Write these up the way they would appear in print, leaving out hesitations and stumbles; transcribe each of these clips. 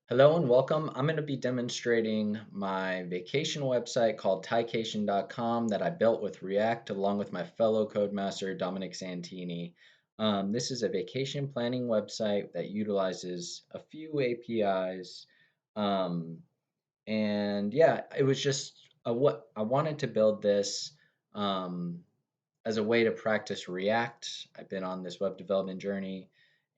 Hello and welcome. I'm going to be demonstrating my vacation website called tycation.com that I built with React along with my fellow codemaster Dominic Santini. This is a vacation planning website that utilizes a few APIs. Um, and yeah, it was just what I wanted to build this. Um, as a way to practice React. I've been on this web development journey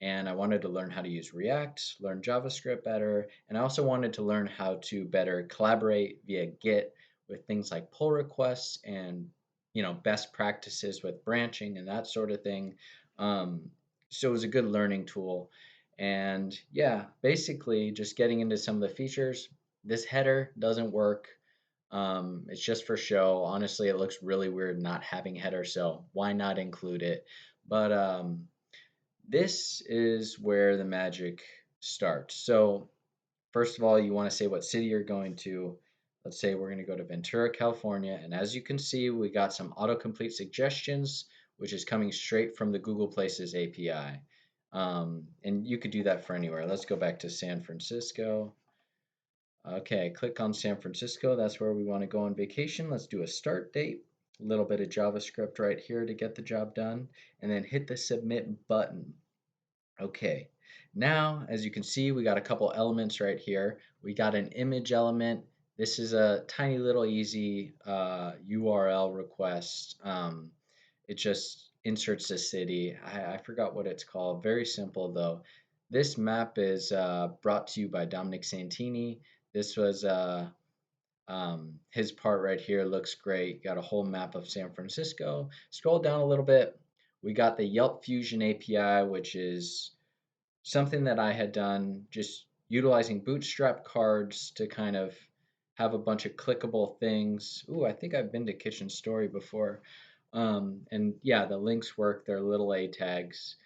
and I wanted to learn how to use React, learn JavaScript better, and I also wanted to learn how to better collaborate via Git with things like pull requests and best practices with branching and that sort of thing. Um, so it was a good learning tool. And yeah, basically just getting into some of the features. This header doesn't work. It's just for show. Honestly, it looks really weird not having header, so why not include it? But this is where the magic starts. So first of all, you want to say what city you're going to. Let's say we're going to go to Ventura, California, and as you can see, we got some autocomplete suggestions, which is coming straight from the Google Places API. And you could do that for anywhere. Let's go back to San Francisco. Okay, click on San Francisco. That's where we want to go on vacation. Let's do a start date, a little bit of JavaScript right here to get the job done, and then hit the submit button. Okay, now as you can see, we got a couple elements right here. We got an image element. This is a tiny little easy URL request. It just inserts a city. I forgot what it's called. Very simple though. This map is brought to you by Dominic Santini. This was his part right here looks great. Got a whole map of San Francisco. Scroll down a little bit. We got the Yelp Fusion API, which is something that I had done just utilizing Bootstrap cards to kind of have a bunch of clickable things. Ooh, I think I've been to Kitchen Story before. And yeah, the links work. They're little A tags.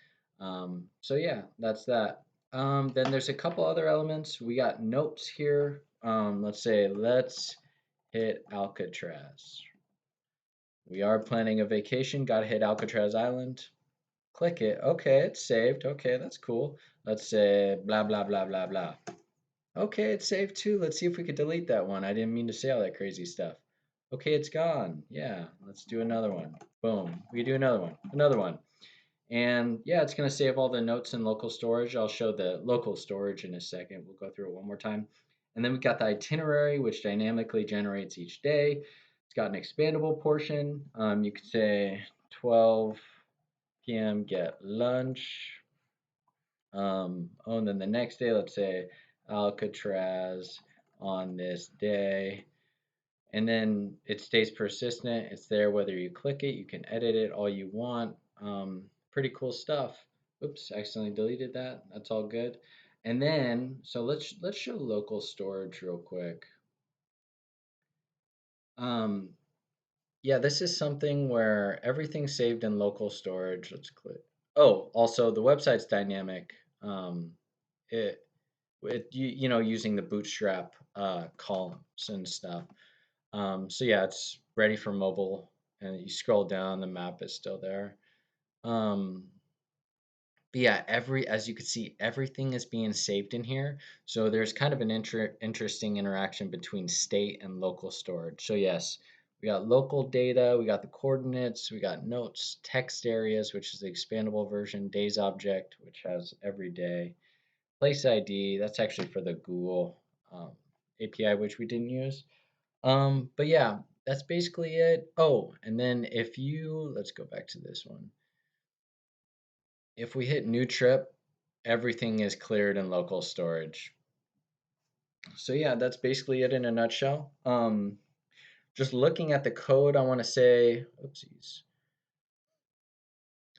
So yeah, that's that. Then there's a couple other elements. We got notes here. Let's say, let's hit Alcatraz. We are planning a vacation. Got to hit Alcatraz Island. Click it. Okay, it's saved. Okay, that's cool. Let's say blah, blah, blah, blah, blah. Okay, it's saved too. Let's see if we could delete that one. I didn't mean to say all that crazy stuff. Okay, it's gone. Yeah, let's do another one. Boom. We can do another one. Another one. And yeah, it's going to save all the notes in local storage. I'll show the local storage in a second. We'll go through it one more time. And then we've got the itinerary, which dynamically generates each day. It's got an expandable portion. You could say 12 p.m. get lunch. And then the next day, let's say Alcatraz on this day. And then it stays persistent. It's there whether you click it, you can edit it all you want. Pretty cool stuff. Oops, accidentally deleted that. That's all good. And then, so let's show local storage real quick. Um, yeah, this is something where everything's saved in local storage. Let's click. Oh, also the website's dynamic. It using the Bootstrap columns and stuff. So yeah, it's ready for mobile, and you scroll down, the map is still there. Um, but yeah, as you can see, everything is being saved in here. So there's kind of an interesting interaction between state and local storage. So yes, we got local data, we got the coordinates, we got notes, text areas, which is the expandable version, days object, which has every day, place ID. That's actually for the Google API, which we didn't use. But yeah, that's basically it. Oh, and then let's go back to this one. If we hit new trip, everything is cleared in local storage. So yeah, that's basically it in a nutshell. Just looking at the code, I want to say, oopsies,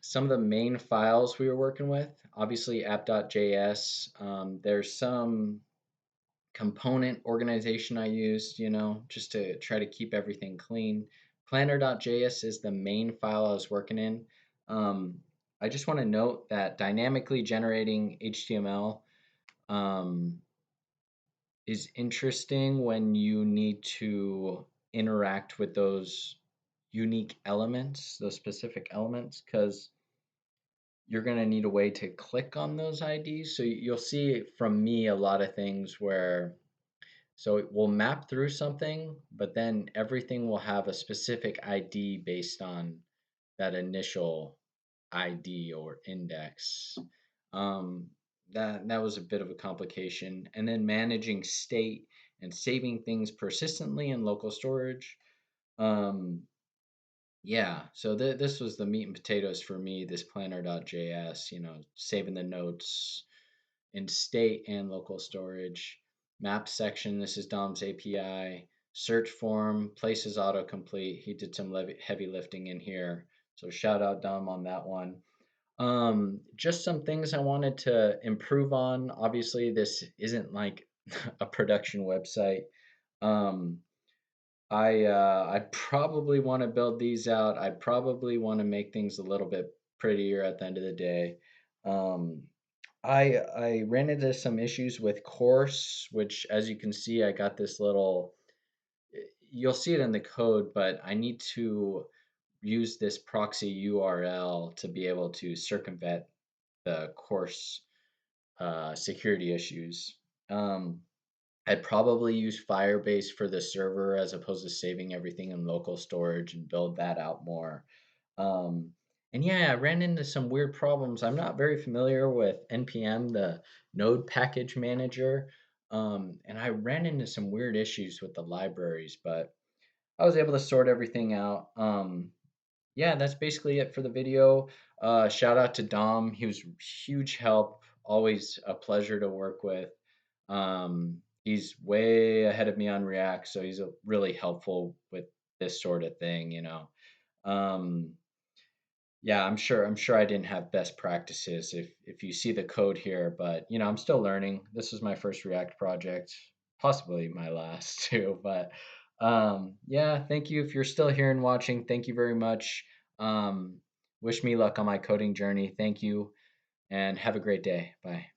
some of the main files we were working with, obviously app.js. There's some component organization I used, just to try to keep everything clean. Planner.js is the main file I was working in. Um, I just want to note that dynamically generating HTML um, is interesting when you need to interact with those unique elements, those specific elements, because you're going to need a way to click on those IDs. So you'll see from me a lot of things where so it will map through something, but then everything will have a specific ID based on that initial ID or index. Um, that was a bit of a complication. And then managing state and saving things persistently in local storage. Um, yeah, so this was the meat and potatoes for me, this planner.js, saving the notes in state and local storage. Map section, this is Dom's API. Search form, places autocomplete. He did some heavy lifting in here. So shout out Dom on that one. Just some things I wanted to improve on. Obviously, this isn't like a production website. Um, I'd probably want to build these out. I'd probably want to make things a little bit prettier at the end of the day. Um, I ran into some issues with course, which as you can see, I got this little. You'll see it in the code, but I need to use this proxy URL to be able to circumvent the course security issues. Um, I'd probably use Firebase for the server as opposed to saving everything in local storage and build that out more. Um, and yeah, I ran into some weird problems. I'm not very familiar with NPM, the node package manager. And I ran into some weird issues with the libraries, but I was able to sort everything out. Yeah, that's basically it for the video. Shout out to Dom. He was huge help. Always a pleasure to work with. He's way ahead of me on React, so he's really helpful with this sort of thing. Um, yeah, I'm sure I didn't have best practices if you see the code here, but I'm still learning. This is my first React project, possibly my last too, but yeah, thank you if you're still here and watching. Thank you very much. Um, wish me luck on my coding journey. Thank you and have a great day. Bye.